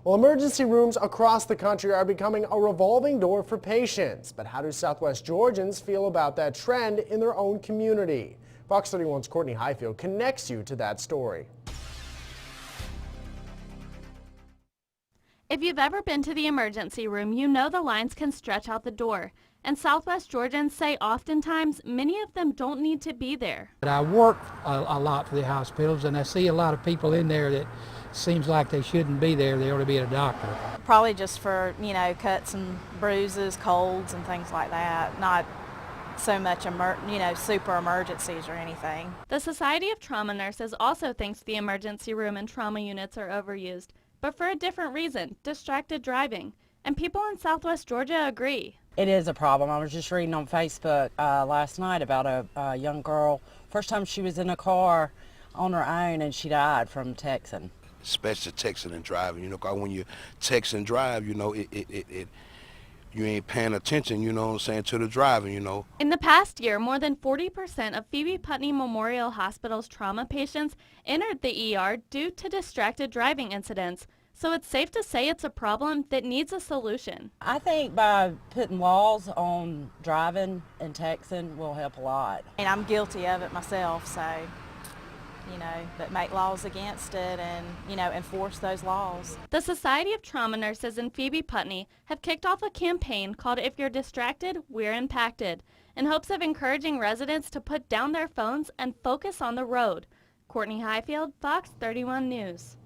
Well, emergency rooms across the country are becoming a revolving door for patients. But how do Southwest Georgians feel about that trend in their own community? Fox 31's Courtney Highfield connects you to that story. If you've ever been to the emergency room, you know the lines can stretch out the door. And Southwest Georgians say oftentimes many of them don't need to be there. But I work a lot for the hospitals, and I see a lot of people in there that seems like they shouldn't be there. They ought to be at a doctor. Probably just for, cuts and bruises, colds and things like that. Not so much, super emergencies or anything. The Society of Trauma Nurses also thinks the emergency room and trauma units are overused, but for a different reason, distracted driving. And people in Southwest Georgia agree. It is a problem. I was just reading on Facebook last night about a young girl. First time she was in a car on her own and she died from texting. Especially texting and driving, because when you text and drive, you ain't paying attention, to the driving, In the past year, more than 40% of Phoebe Putney Memorial Hospital's trauma patients entered the ER due to distracted driving incidents. So it's safe to say it's a problem that needs a solution. I think by putting laws on driving and texting will help a lot. And I'm guilty of it myself, so, but make laws against it and, enforce those laws. The Society of Trauma Nurses and Phoebe Putney have kicked off a campaign called If You're Distracted, We're Impacted, in hopes of encouraging residents to put down their phones and focus on the road. Courtney Highfield, Fox 31 News.